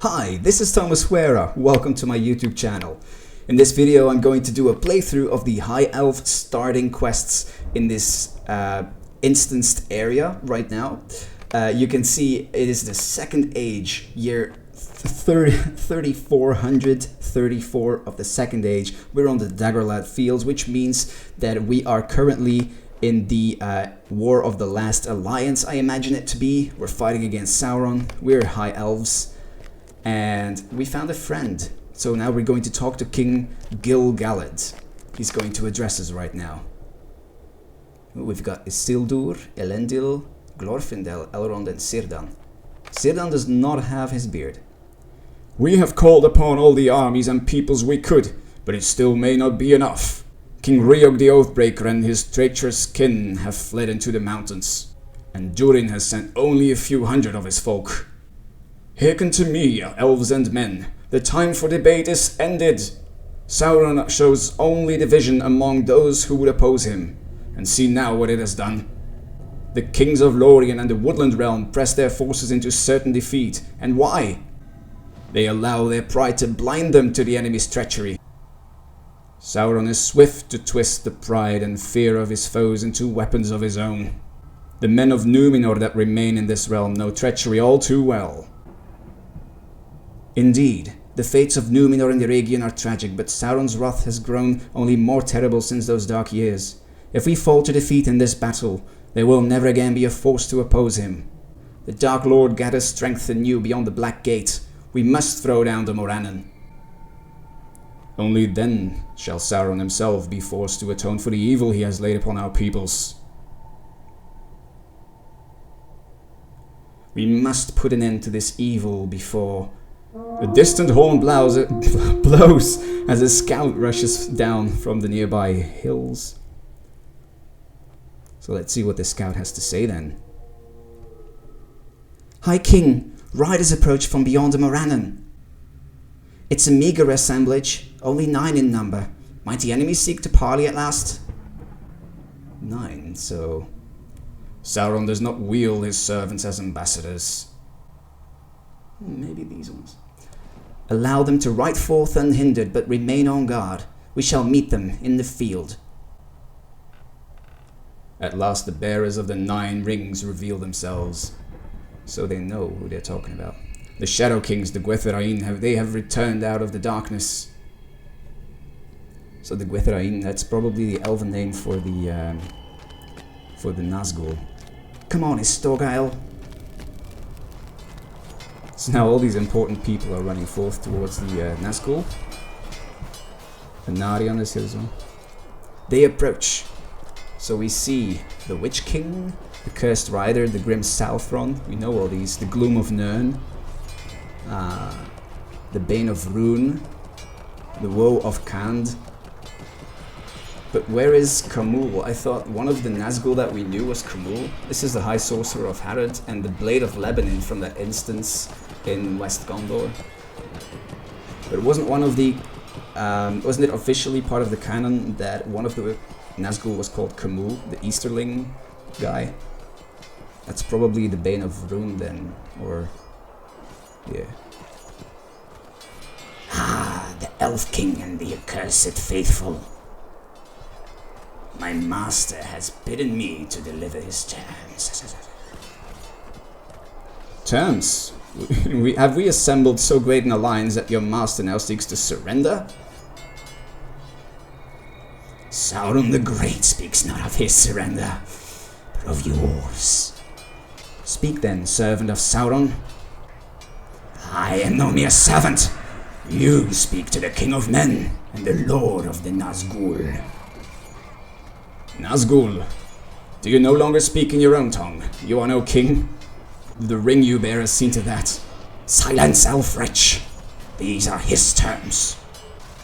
Hi, this is Thomas Huera. Welcome to my YouTube channel. In this video I'm going to do a playthrough of the High Elf starting quests in this instanced area right now. You can see it is the second age, year 3434 of the second age. We're on the gil-galad fields, which means that we are currently in the War of the Last Alliance, I imagine it to be. We're fighting against Sauron. We're High Elves. And we found a friend. So now we're going to talk to King Gil-galad. He's going to address us right now. We've got Isildur, Elendil, Glorfindel, Elrond, and Círdan. Círdan does not have his beard. We have called upon all the armies and peoples we could, but it still may not be enough. King Riog the Oathbreaker and his traitorous kin have fled into the mountains, and Durin has sent only a few hundred of his folk. Hearken to me, elves and men. The time for debate is ended. Sauron shows only division among those who would oppose him, and see now what it has done. The kings of Lorien and the Woodland Realm press their forces into certain defeat, and why? They allow their pride to blind them to the enemy's treachery. Sauron is swift to twist the pride and fear of his foes into weapons of his own. The men of Númenor that remain in this realm know treachery all too well. Indeed, the fates of Númenor and Eregion are tragic, but Sauron's wrath has grown only more terrible since those dark years. If we fall to defeat in this battle, there will never again be a force to oppose him. The Dark Lord gathers strength anew beyond the Black Gate. We must throw down the Morannon. Only then shall Sauron himself be forced to atone for the evil he has laid upon our peoples. We must put an end to this evil before... A distant horn blows as a scout rushes down from the nearby hills. So let's see what the scout has to say then. High King, riders approach from beyond the Morannon. It's a meager assemblage, only 9 in number. Might the enemy seek to parley at last? 9, so... Sauron does not wield his servants as ambassadors. Maybe these ones. Allow them to ride forth unhindered, but remain on guard. We shall meet them in the field. At last the bearers of the 9 rings reveal themselves. So they know who they're talking about. The Shadow Kings, the Gwythrain, have returned out of the darkness. So the Gwythrain, that's probably the elven name for the Nazgul. Come on, Istorgael. So now all these important people are running forth towards the Nazgul. And Narion is here as well. They approach. So we see the Witch King, the Cursed Rider, the Grim Southron. We know all these. The Gloom of Nirn. The Bane of Rune. The Woe of Khand. But where is Khamûl? I thought one of the Nazgul that we knew was Khamûl. This is the High Sorcerer of Harad and the Blade of Lebanon from that instance in West Gondor. But it wasn't one of the... wasn't it officially part of the canon that one of the Nazgul was called Khamûl, the Easterling guy? That's probably the Bane of Rune then, or... yeah. Ah, the Elf King and the accursed faithful. My master has bidden me to deliver his terms. Terms? Have we assembled so great an alliance that your master now seeks to surrender? Sauron the Great speaks not of his surrender, but of yours. Speak then, servant of Sauron. I am no mere servant. You speak to the King of Men and the Lord of the Nazgul. Nazgul, do you no longer speak in your own tongue? You are no king. The ring you bear has seen to that. Silence, elf wretch. These are his terms.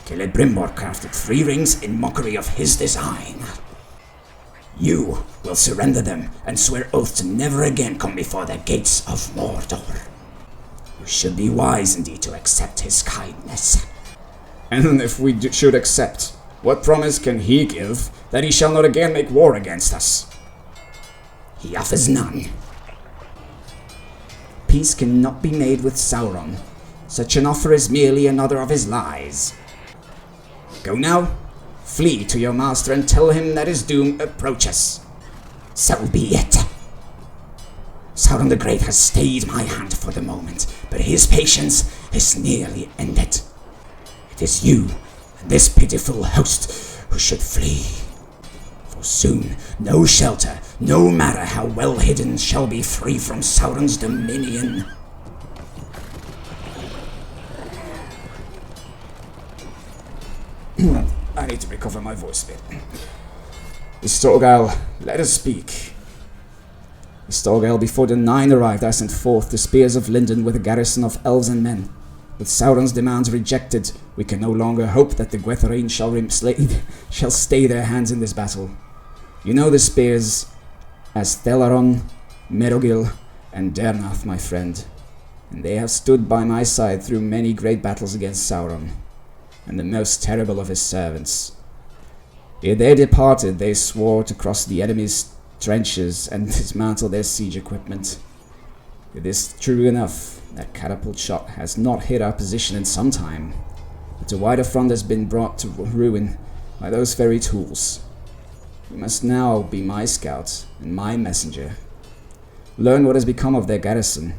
Celebrimbor crafted 3 rings in mockery of his design. You will surrender them and swear oath to never again come before the gates of Mordor. You should be wise indeed to accept his kindness. And if we should accept, what promise can he give that he shall not again make war against us? He offers none. Peace cannot be made with Sauron. Such an offer is merely another of his lies. Go now, flee to your master and tell him that his doom approaches. So be it. Sauron the Great has stayed my hand for the moment, but his patience is nearly ended. It is you and this pitiful host who should flee. For soon no shelter, no matter how well hidden, shall be free from Sauron's dominion. I need to recover my voice a bit. Istorgal, let us speak. Istorgal, before the Nine arrived, I sent forth the spears of Lindon with a garrison of elves and men. With Sauron's demands rejected, we can no longer hope that the Gwytharin shall stay their hands in this battle. You know the spears as Thelaron, Merogil, and Dernath, my friend, and they have stood by my side through many great battles against Sauron, and the most terrible of his servants. Ere they departed, they swore to cross the enemy's trenches and dismantle their siege equipment. It is true enough that catapult shot has not hit our position in some time, but a wider front has been brought to ruin by those very tools. You must now be my scout and my messenger. Learn what has become of their garrison,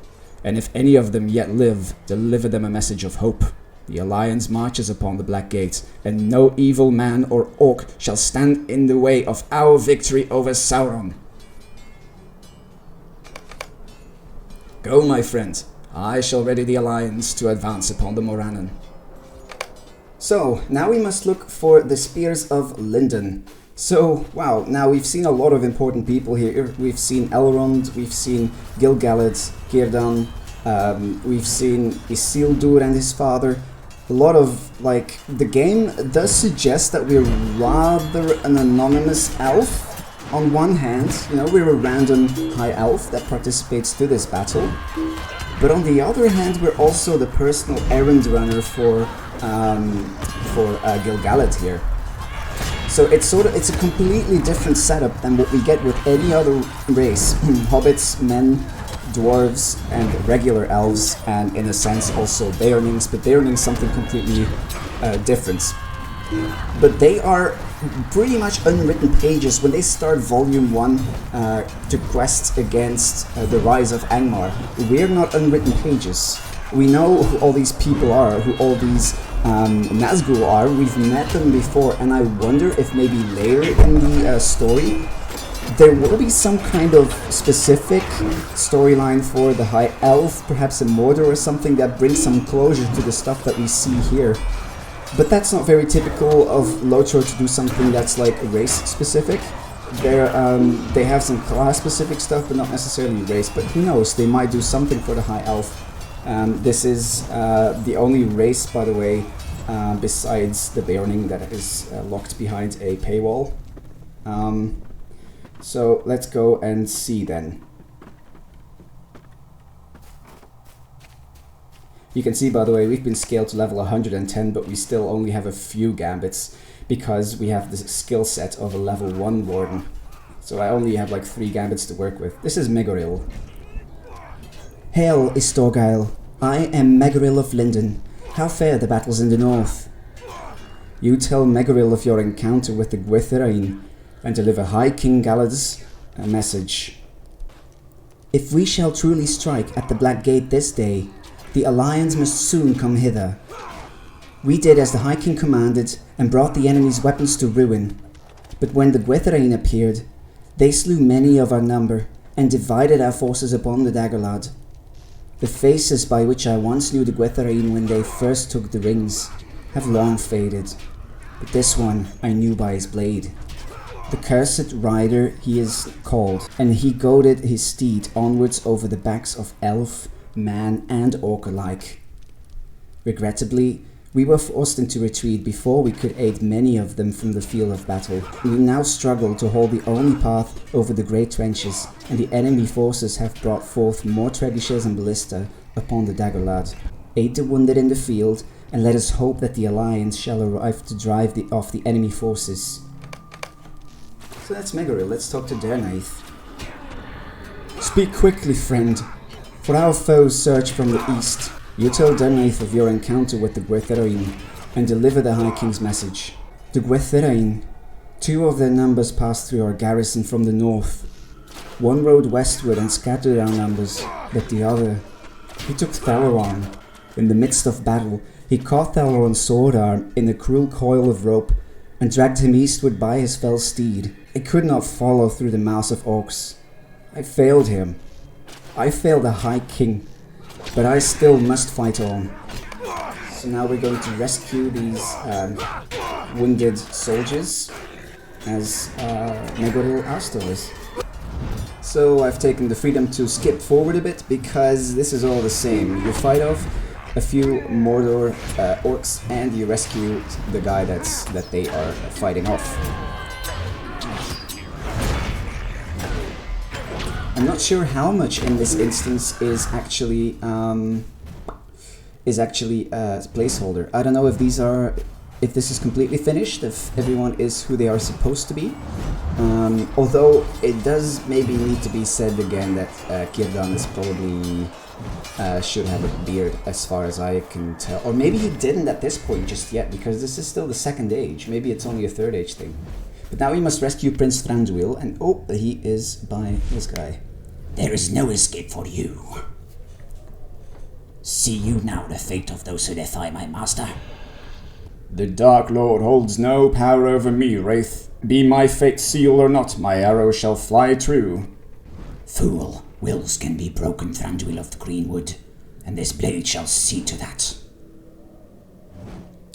and if any of them yet live, deliver them a message of hope. The Alliance marches upon the Black Gate, and no evil man or orc shall stand in the way of our victory over Sauron. Go, my friend. I shall ready the Alliance to advance upon the Morannon. So, now we must look for the Spears of Lindon. So, wow, now we've seen a lot of important people here. We've seen Elrond, we've seen Gil-galad, Círdan, we've seen Isildur and his father. A lot of, like, the game does suggest that we're rather an anonymous elf. On one hand, you know, we're a random high elf that participates to this battle. But on the other hand, we're also the personal errand runner for Gil-galad here. So it's a completely different setup than what we get with any other race. Hobbits, men, dwarves, and regular elves, and in a sense also Beornings, but Beornings something completely different. But they are pretty much unwritten pages. When they start Volume 1 to quest against the rise of Angmar, we're not unwritten pages. We know who all these people are, who all these Nazgul are. We've met them before, and I wonder if maybe later in the story there will be some kind of specific storyline for the High Elf, perhaps a Mordor or something that brings some closure to the stuff that we see here. But that's not very typical of LOTRO to do something that's like race specific. They have some class specific stuff, but not necessarily race. But who knows, they might do something for the High Elf. This is the only race, by the way, besides the Beorning that is locked behind a paywall. So let's go and see then. You can see, by the way, we've been scaled to level 110, but we still only have a few gambits because we have the skill set of a level 1 warden. So I only have like 3 gambits to work with. This is Megoril. Hail, Istorgail. I am Megoril of Lindon. How fare the battles in the north? You tell Megoril of your encounter with the Gwytharin and deliver High King Galad's message. If we shall truly strike at the Black Gate this day, the Alliance must soon come hither. We did as the High King commanded and brought the enemy's weapons to ruin. But when the Gwytharin appeared, they slew many of our number and divided our forces upon the Dagorlad. The faces by which I once knew the Gwytharin when they first took the rings have long faded, but this one I knew by his blade. The cursed rider he is called, and he goaded his steed onwards over the backs of elf, man and orc alike. Regrettably, we were forced into retreat before we could aid many of them from the field of battle. We now struggle to hold the only path over the great trenches, and the enemy forces have brought forth more trebuchets and ballista upon the Dagorlad. Aid the wounded in the field, and let us hope that the Alliance shall arrive to drive off the enemy forces. So that's Megoril. Let's talk to Dernath. Speak quickly, friend, for our foes surge from the east. You tell Dernaith of your encounter with the Gwytherain and deliver the High King's message. The Gwytherain, 2 of their numbers passed through our garrison from the north. One rode westward and scattered our numbers, but the other, he took Thalaron. In the midst of battle, he caught Thalaron's sword arm in a cruel coil of rope and dragged him eastward by his fell steed. I could not follow through the mass of orcs. I failed him. I failed the High King, but I still must fight on. So now we're going to rescue these wounded soldiers, as Megoril asked us. So I've taken the freedom to skip forward a bit, because this is all the same. You fight off a few Mordor orcs, and you rescue the guy that they are fighting off. I'm not sure how much in this instance is actually placeholder. I don't know if this is completely finished, if everyone is who they are supposed to be. Although it does maybe need to be said again that Círdan is probably should have a beard, as far as I can tell. Or maybe he didn't at this point just yet, because this is still the Second Age. Maybe it's only a Third Age thranduil. But now we must rescue Prince Thranduil, and oh, he is by this guy. There is no escape for you. See you now the fate of those who defy my master. The Dark Lord holds no power over me, Wraith. Be my fate sealed or not, my arrow shall fly true. Fool, wills can be broken, Thranduil of the Greenwood, and this blade shall see to that.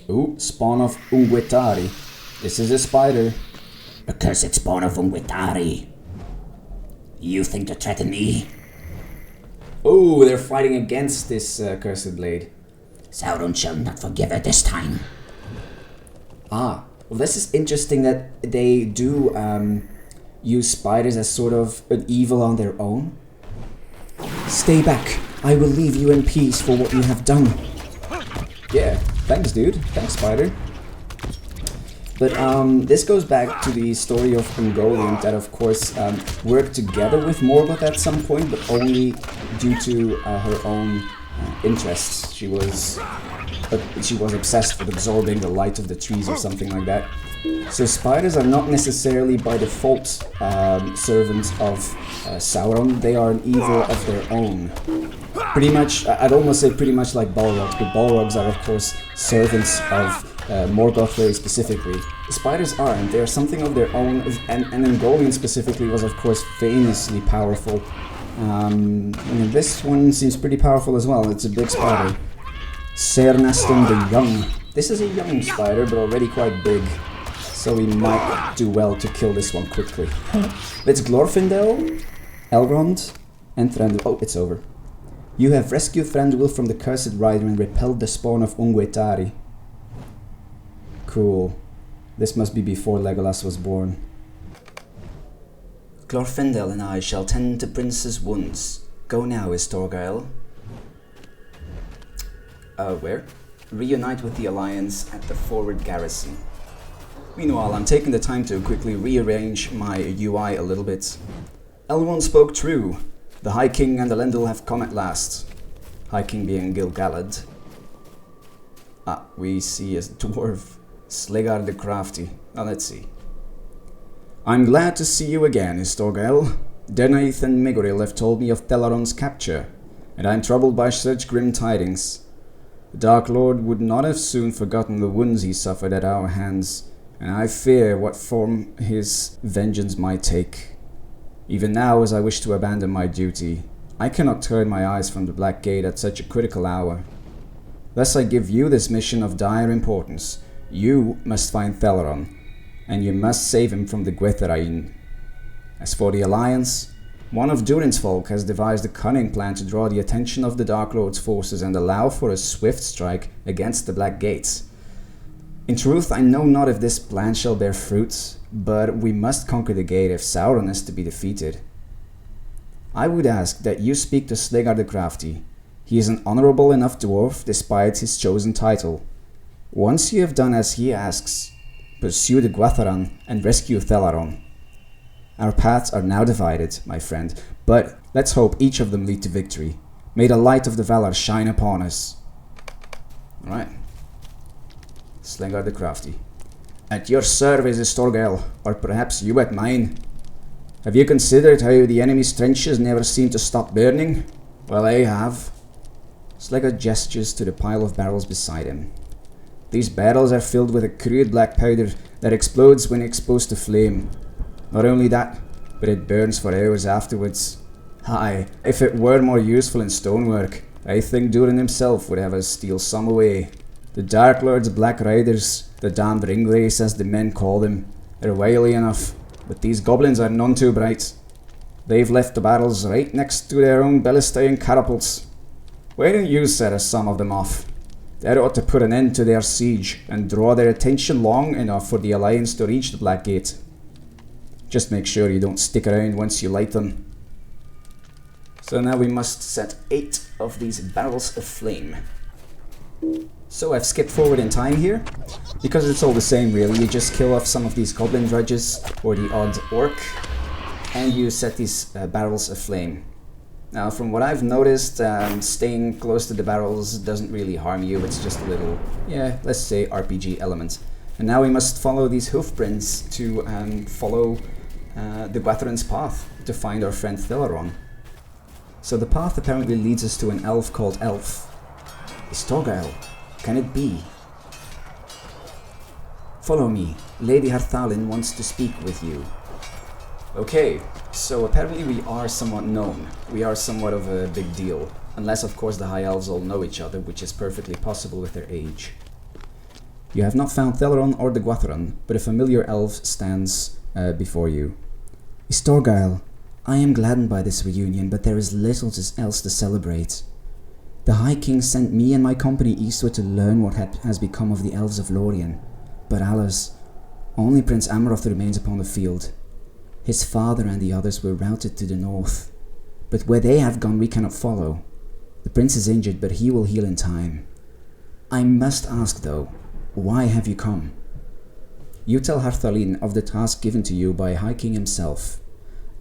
Ooh, spawn of Ungwetari. This is a spider. Accursed spawn of Ungwetari. You think to threaten me? Oh, they're fighting against this cursed blade. Sauron shall not forgive her this time. Ah, well, this is interesting that they do use spiders as sort of an evil on their own. Stay back. I will leave you in peace for what you have done. Yeah, thanks, dude. Thanks, spider. But this goes back to the story of Ungoliant that, of course, worked together with Morgoth at some point, but only due to her own interests. She was obsessed with absorbing the light of the trees or something like that. So spiders are not necessarily by default servants of Sauron. They are an evil of their own. Pretty much, I'd almost say pretty much like Balrogs, but Balrogs are, of course, servants of Morgoth very specifically. The spiders aren't. They are something of their own, and Ungoliant specifically was, of course, famously powerful. This one seems pretty powerful as well. It's a big spider. Cernaston the Young. This is a young spider, but already quite big. So we might do well to kill this one quickly. It's Glorfindel, Elrond, and Thranduil. Oh, it's over. You have rescued Thranduil from the Cursed Rider and repelled the spawn of Ungwetari. Cool. This must be before Legolas was born. Glorfindel and I shall tend to Prince's wounds. Go now, Istorgael. Where? Reunite with the Alliance at the forward garrison. Meanwhile, I'm taking the time to quickly rearrange my UI a little bit. Elrond spoke true. The High King and Elendil have come at last. High King being Gil-galad. Ah, we see a dwarf. Slegar the Crafty. Now let's see. I'm glad to see you again, Istorgael. Dernaith and Megoril have told me of Thalaron's capture, and I am troubled by such grim tidings. The Dark Lord would not have soon forgotten the wounds he suffered at our hands, and I fear what form his vengeance might take. Even now, as I wish to abandon my duty, I cannot turn my eyes from the Black Gate at such a critical hour. Thus I give you this mission of dire importance. You must find Thalaron, and you must save him from the Gwytherain. As for the Alliance, one of Durin's folk has devised a cunning plan to draw the attention of the Dark Lord's forces and allow for a swift strike against the Black Gates. In truth, I know not if this plan shall bear fruit, but we must conquer the gate if Sauron is to be defeated. I would ask that you speak to Slegar the Crafty. He is an honorable enough dwarf despite his chosen title. Once you have done as he asks, pursue the Gwytheran and rescue Thalaron. Our paths are now divided, my friend, but let's hope each of them lead to victory. May the light of the Valar shine upon us. Alright. Slengar the Crafty. At your service, Storgel, or perhaps you at mine. Have you considered how the enemy's trenches never seem to stop burning? Well, I have. Slengar gestures to the pile of barrels beside him. These barrels are filled with a crude black powder that explodes when exposed to flame. Not only that, but it burns for hours afterwards. Aye, if it were more useful in stonework, I think Durin himself would have us steal some away. The Dark Lord's Black Riders, the damned Ringwraiths as the men call them, are wily enough, but these goblins are none too bright. They've left the barrels right next to their own Bellistean catapults. Why don't you set us some of them off? That ought to put an end to their siege and draw their attention long enough for the Alliance to reach the Black Gate. Just make sure you don't stick around once you light them. So now we must set 8 of these barrels aflame. So I've skipped forward in time here, because it's all the same really. You just kill off some of these goblin drudges, or the odd orc, and you set these barrels aflame. Now from what I've noticed, staying close to the barrels doesn't really harm you, it's just a little, yeah, let's say RPG element. And now we must follow these hoofprints to follow the Gwathran's path to find our friend Thelaron. So the path apparently leads us to an elf called Elf. Istorgael, can it be? Follow me, Lady Harthalin wants to speak with you. Okay, so apparently we are somewhat known. We are somewhat of a big deal. Unless of course the High Elves all know each other, which is perfectly possible with their age. You have not found Thelaron or the Gwathran, but a familiar elf stands before you. Istorgael, I am gladdened by this reunion, but there is little else to celebrate. The High King sent me and my company eastward to learn what has become of the Elves of Lorien. But alas, only Prince Amroth remains upon the field. His father and the others were routed to the north. But where they have gone we cannot follow. The prince is injured, but he will heal in time. I must ask though, why have you come? You tell Harthalin of the task given to you by High King himself,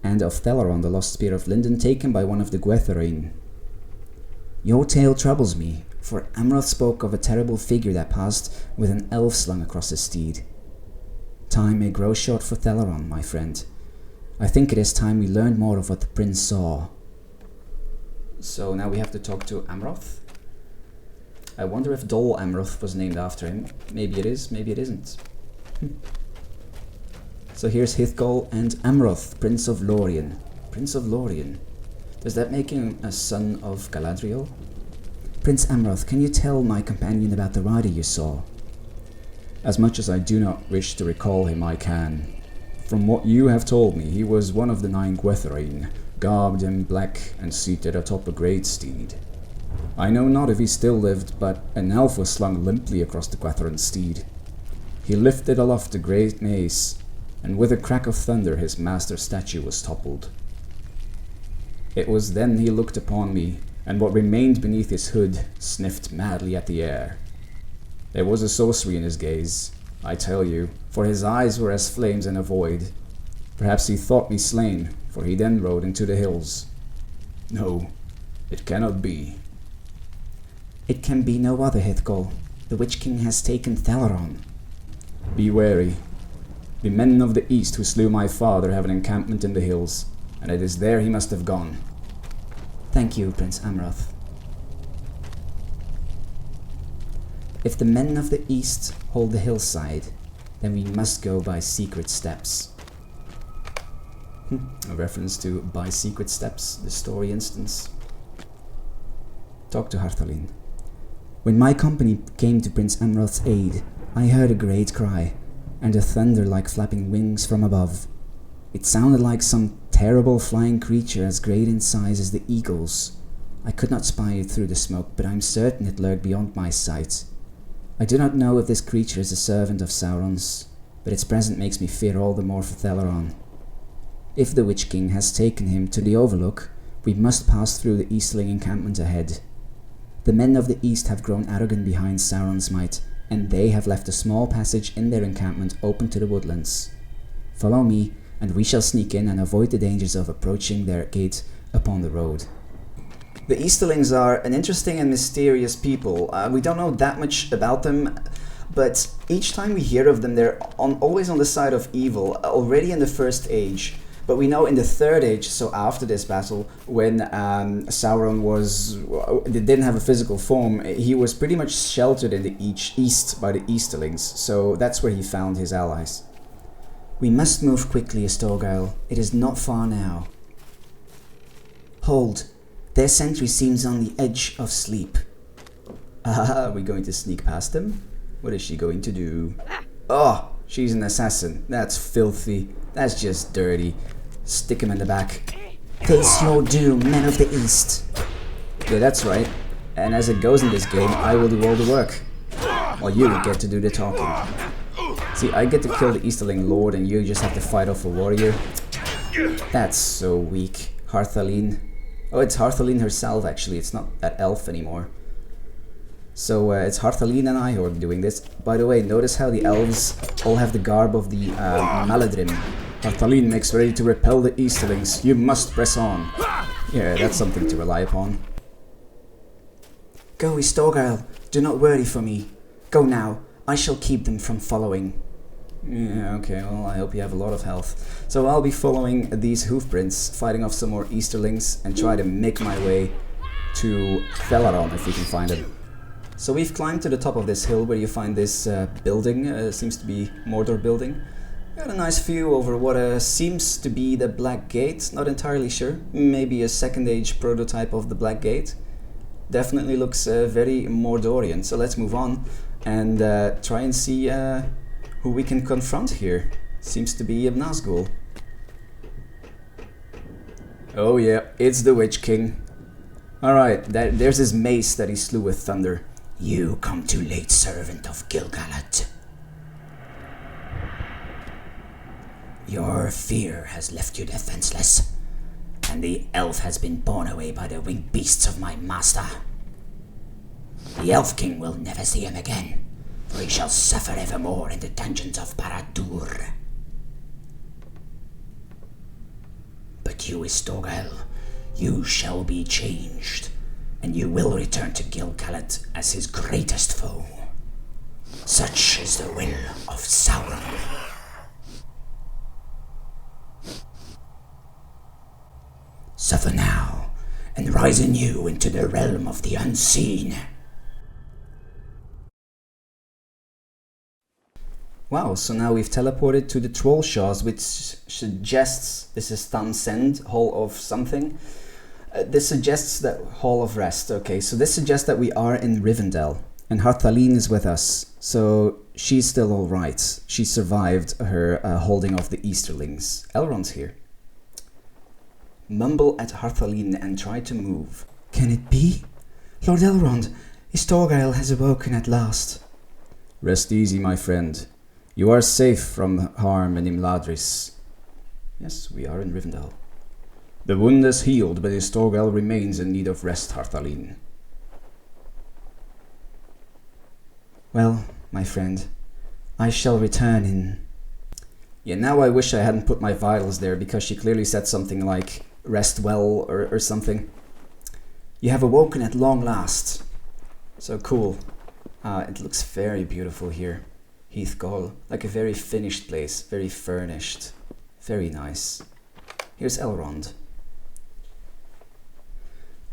and of Thelaron, the lost spear of Linden taken by one of the Gwatharain. Your tale troubles me, for Amroth spoke of a terrible figure that passed with an elf slung across his steed. Time may grow short for Thelaron, my friend. I think it is time we learned more of what the prince saw. So now we have to talk to Amroth. I wonder if Dol Amroth was named after him. Maybe it is, maybe it isn't. So here's Hithgol and Amroth, Prince of Lorien. Prince of Lorien. Does that make him a son of Galadriel? Prince Amroth, can you tell my companion about the rider you saw? As much as I do not wish to recall him, I can. From what you have told me, he was one of the 9 Gwatharain, garbed in black and seated atop a great steed. I know not if he still lived, but an elf was slung limply across the Gwathran's steed. He lifted aloft a great mace, and with a crack of thunder his master's statue was toppled. It was then he looked upon me, and what remained beneath his hood sniffed madly at the air. There was a sorcery in his gaze, I tell you, for his eyes were as flames in a void. Perhaps he thought me slain, for he then rode into the hills. No, it cannot be. It can be no other, Hithgol. The Witch King has taken Thelaron. Be wary. The men of the east who slew my father have an encampment in the hills, and it is there he must have gone. Thank you, Prince Amroth. If the men of the east hold the hillside, then we must go by secret steps. A reference to By Secret Steps, the story instance. Talk to Harthalin. When my company came to Prince Amroth's aid, I heard a great cry, and a thunder like flapping wings from above. It sounded like some terrible flying creature as great in size as the eagles. I could not spy it through the smoke, but I'm certain it lurked beyond my sight. I do not know if this creature is a servant of Sauron's, but its presence makes me fear all the more for Thelaron. If the Witch King has taken him to the Overlook, we must pass through the Eastling encampment ahead. The men of the East have grown arrogant behind Sauron's might, and they have left a small passage in their encampment open to the woodlands. Follow me, and we shall sneak in and avoid the dangers of approaching their gate upon the road. The Easterlings are an interesting and mysterious people. We don't know that much about them, but each time we hear of them, they're always on the side of evil, already in the First Age. But we know in the Third Age, so after this battle, when Sauron didn't have a physical form, he was pretty much sheltered in the east by the Easterlings, so that's where he found his allies. We must move quickly, Estorgael. It is not far now. Hold. Their sentry seems on the edge of sleep. Are we going to sneak past them? What is she going to do? Oh, she's an assassin. That's filthy. That's just dirty. Stick him in the back. Face your doom, men of the East. Yeah, that's right. And as it goes in this game, I will do all the work, while you get to do the talking. See, I get to kill the Easterling Lord and you just have to fight off a warrior. That's so weak. Harthaline. Oh, it's Harthaline herself actually, it's not that elf anymore. So it's Harthaline and I who are doing this. By the way, notice how the elves all have the garb of the Maladrim. Harthaline makes ready to repel the Easterlings. You must press on. Yeah, that's something to rely upon. Go, Estorgael. Do not worry for me. Go now. I shall keep them from following. Yeah, okay, well, I hope you have a lot of health. So I'll be following these hoofprints, fighting off some more Easterlings, and try to make my way to Thelaron if we can find it. So we've climbed to the top of this hill where you find this building, seems to be Mordor building. Got a nice view over what seems to be the Black Gate, not entirely sure. Maybe a second age prototype of the Black Gate. Definitely looks very Mordorian, so let's move on and try and see who we can confront here. Seems to be a Nazgul. Oh yeah, it's the Witch King. Alright, there's his mace that he slew with thunder. You come too late, servant of Gil-galad. Your fear has left you defenseless, and the elf has been borne away by the winged beasts of my master. The Elf King will never see him again, for he shall suffer evermore in the dungeons of Barad-dûr. But you, Estorgael, you shall be changed, and you will return to Gil-galad as his greatest foe. Such is the will of Sauron. Suffer now, and rise anew into the realm of the unseen. Wow, so now we've teleported to the Trollshaws, which suggests this is Tamsend, Hall of something. This suggests that Hall of Rest. Okay, so this suggests that we are in Rivendell, and Harthaline is with us, so she's still alright. She survived her holding of the Easterlings. Elrond's here. Mumble at Harthaline and try to move. Can it be? Lord Elrond, Estorgael has awoken at last. Rest easy, my friend. You are safe from harm in Imladris. Yes, we are in Rivendell. The wound is healed, but Estorgael remains in need of rest, Harthaline. Well, my friend, I shall return in... Yeah, now I wish I hadn't put my vitals there, because she clearly said something like, rest well, or something. You have awoken at long last. So cool. It looks very beautiful here. Heathgall, like a very finished place, very furnished. Very nice. Here's Elrond.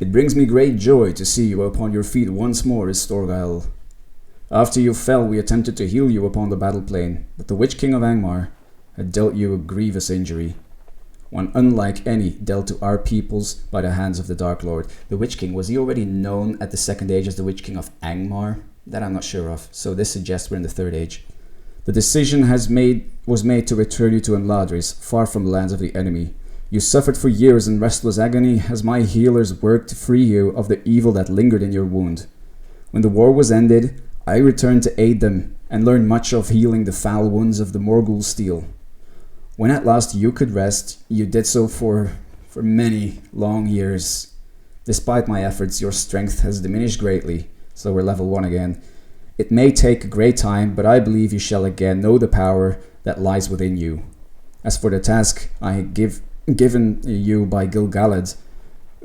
It brings me great joy to see you upon your feet once more, Estorgael. After you fell, we attempted to heal you upon the battle plain, but the Witch King of Angmar had dealt you a grievous injury. One unlike any dealt to our peoples by the hands of the Dark Lord. The Witch King, was he already known at the Second Age as the Witch King of Angmar? That I'm not sure of, so this suggests we're in the Third Age. The decision was made to return you to Imladris, far from the lands of the enemy. You suffered for years in restless agony as my healers worked to free you of the evil that lingered in your wound. When the war was ended, I returned to aid them and learned much of healing the foul wounds of the Morgul steel. When at last you could rest, you did so for many long years. Despite my efforts, your strength has diminished greatly, so we're level 1 again. It may take a great time, but I believe you shall again know the power that lies within you. As for the task I have given you by Gil-galad,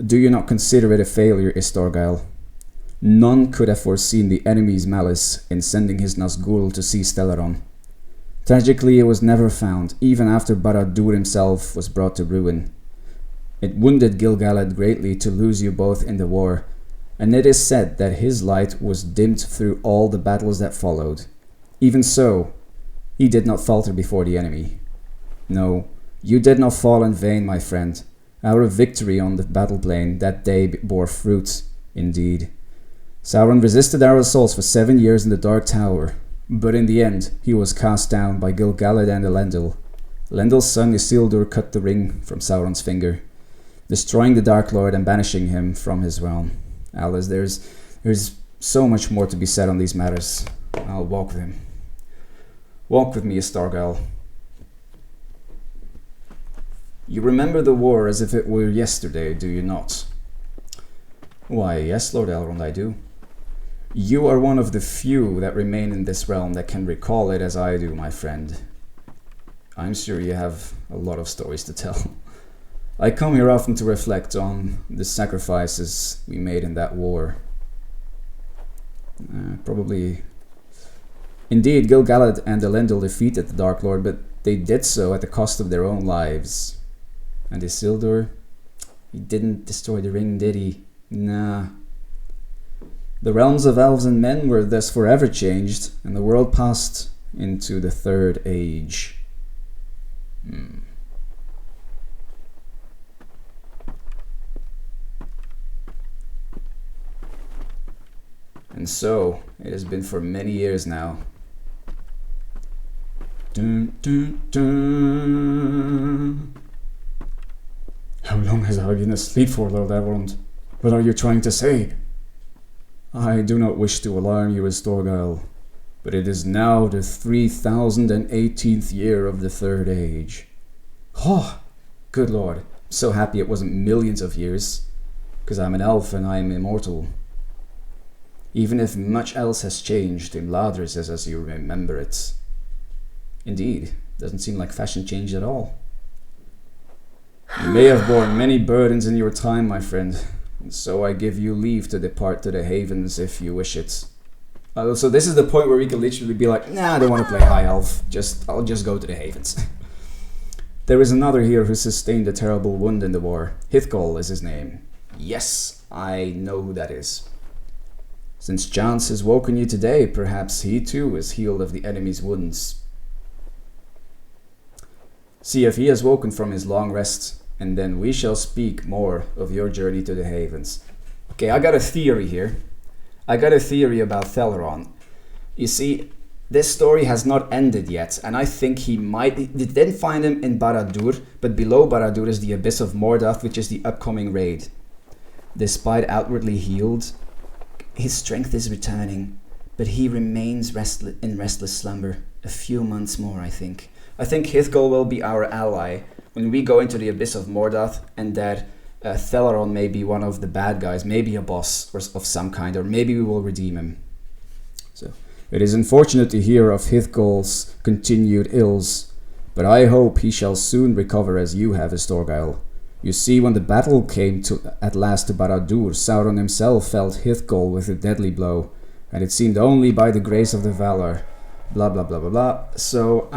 Do you not consider it a failure, Istorgael? None could have foreseen the enemy's malice in sending his Nazgul to seize Teleron. Tragically, it was never found, even after Barad-dûr himself was brought to ruin. It wounded Gil-galad greatly to lose you both in the war, and it is said that his light was dimmed through all the battles that followed. Even so, he did not falter before the enemy. No, you did not fall in vain, my friend. Our victory on the battle plain that day bore fruit, indeed. Sauron resisted our assaults for 7 years in the Dark Tower, but in the end he was cast down by Gil-galad and Elendil. Elendil's son Isildur cut the ring from Sauron's finger, destroying the Dark Lord and banishing him from his realm. Alice, there's so much more to be said on these matters. I'll walk with him. Walk with me, Istargael. You remember the war as if it were yesterday, do you not? Why, yes, Lord Elrond, I do. You are one of the few that remain in this realm that can recall it as I do, my friend. I'm sure you have a lot of stories to tell. I come here often to reflect on the sacrifices we made in that war. Probably... Indeed, Gil-galad and Elendil defeated the Dark Lord, but they did so at the cost of their own lives. And Isildur, he didn't destroy the ring, did he? Nah. The realms of elves and men were thus forever changed, and the world passed into the Third Age. And so, it has been for many years now. Dun, dun, dun. How long has I been asleep for, Lord Elrond? What are you trying to say? I do not wish to alarm you, Istorgael, but it is now the 3018th year of the Third Age. Oh, good Lord, I'm so happy it wasn't millions of years, because I'm an elf and I am immortal. Even if much else has changed, Imladris is as you remember it. Indeed, doesn't seem like fashion changed at all. You may have borne many burdens in your time, my friend, and so I give you leave to depart to the Havens if you wish it. So this is the point where we can literally be like, nah, I don't want to play High Elf, I'll just go to the Havens. There is another here who sustained a terrible wound in the war. Hithgol is his name. Yes, I know who that is. Since chance has woken you today, perhaps he too is healed of the enemy's wounds. See if he has woken from his long rest, and then we shall speak more of your journey to the Havens. Okay, I got a theory here. I got a theory about Theleron. You see, this story has not ended yet, and I think they didn't find him in Barad-dûr, but below Barad-dûr is the Abyss of Mordath, which is the upcoming raid. Despite outwardly healed, his strength is returning, but he remains in restless slumber. A few months more, I think. I think Hithgol will be our ally when we go into the Abyss of Mordath, and that Theleron may be one of the bad guys, maybe a boss of some kind, or maybe we will redeem him. So it is unfortunate to hear of Hithgol's continued ills, but I hope he shall soon recover as you have, Istorgael. You see, when the battle came at last to Barad-dûr, Sauron himself felt Hithgol with a deadly blow, and it seemed only by the grace of the Valar. Blah blah blah blah blah. So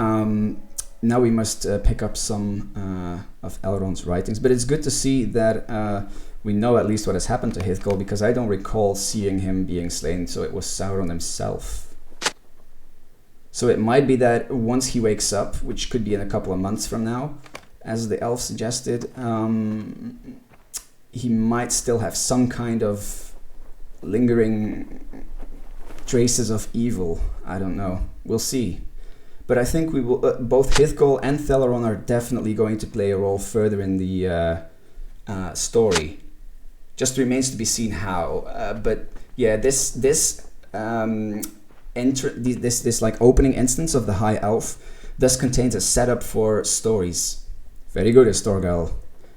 now we must pick up some of Elrond's writings, but it's good to see that we know at least what has happened to Hithgol, because I don't recall seeing him being slain, so it was Sauron himself. So it might be that once he wakes up, which could be in a couple of months from now, as the elf suggested, he might still have some kind of lingering traces of evil. I don't know. We'll see. But I think we will. Both Hithgol and Theleron are definitely going to play a role further in the story. Just remains to be seen how. But yeah, this like opening instance of the High Elf thus contains a setup for stories. Very good, Istorgael.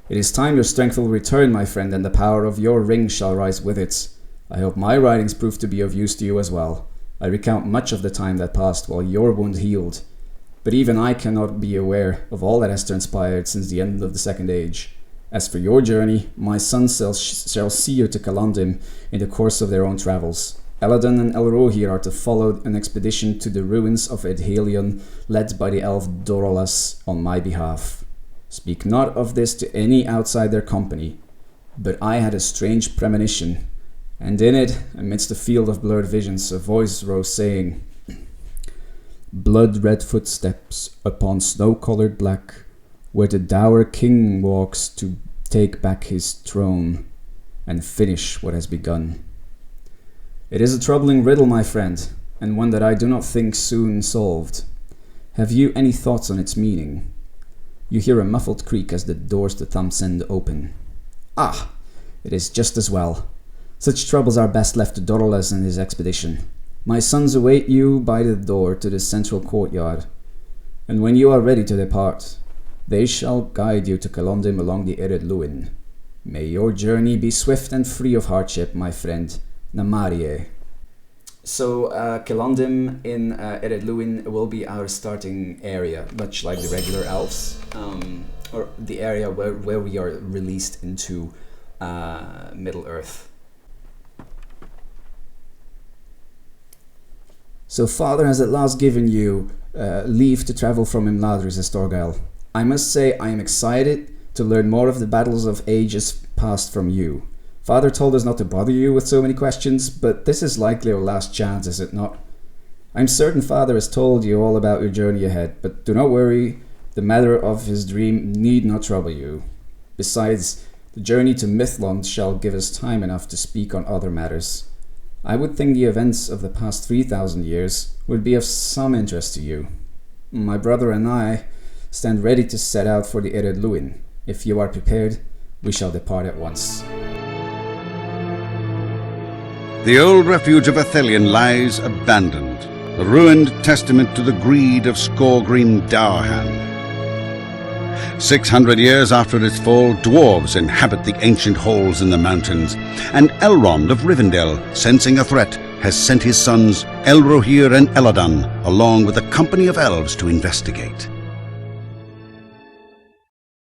It is time your strength will return, my friend, and the power of your ring shall rise with it. I hope my writings prove to be of use to you as well. I recount much of the time that passed while your wound healed, but even I cannot be aware of all that has transpired since the end of the Second Age. As for your journey, my sons shall see you to Calandim in the course of their own travels. Elladan and Elrohir are to follow an expedition to the ruins of Edhelion, led by the elf Dorolas on my behalf. Speak not of this to any outside their company, but I had a strange premonition, and in it, amidst a field of blurred visions, a voice rose saying, Blood-red footsteps upon snow-colored black, where the dour king walks to take back his throne and finish what has begun. It is a troubling riddle, my friend, and one that I do not think soon solved. Have you any thoughts on its meaning? You hear a muffled creak as the doors to Thamsend open. Ah, it is just as well. Such troubles are best left to Dorolas and his expedition. My sons await you by the door to the central courtyard, and when you are ready to depart, they shall guide you to Calandim along the Ered Luin. May your journey be swift and free of hardship, my friend. Namarie. So Calandim in Ered Luin will be our starting area, much like the regular elves, or the area where we are released into Middle-earth. So Father has at last given you leave to travel from Imladris, Estorgael. I must say I am excited to learn more of the battles of ages past from you. Father told us not to bother you with so many questions, but this is likely our last chance, is it not? I'm certain Father has told you all about your journey ahead, but do not worry, the matter of his dream need not trouble you. Besides, the journey to Mithlond shall give us time enough to speak on other matters. I would think the events of the past 3,000 years would be of some interest to you. My brother and I stand ready to set out for the Ered Luin. If you are prepared, we shall depart at once. The old refuge of Athelion lies abandoned, a ruined testament to the greed of Skorgrim Daurhan. 600 years after its fall, dwarves inhabit the ancient halls in the mountains, and Elrond of Rivendell, sensing a threat, has sent his sons Elrohir and Elladan along with a company of elves to investigate.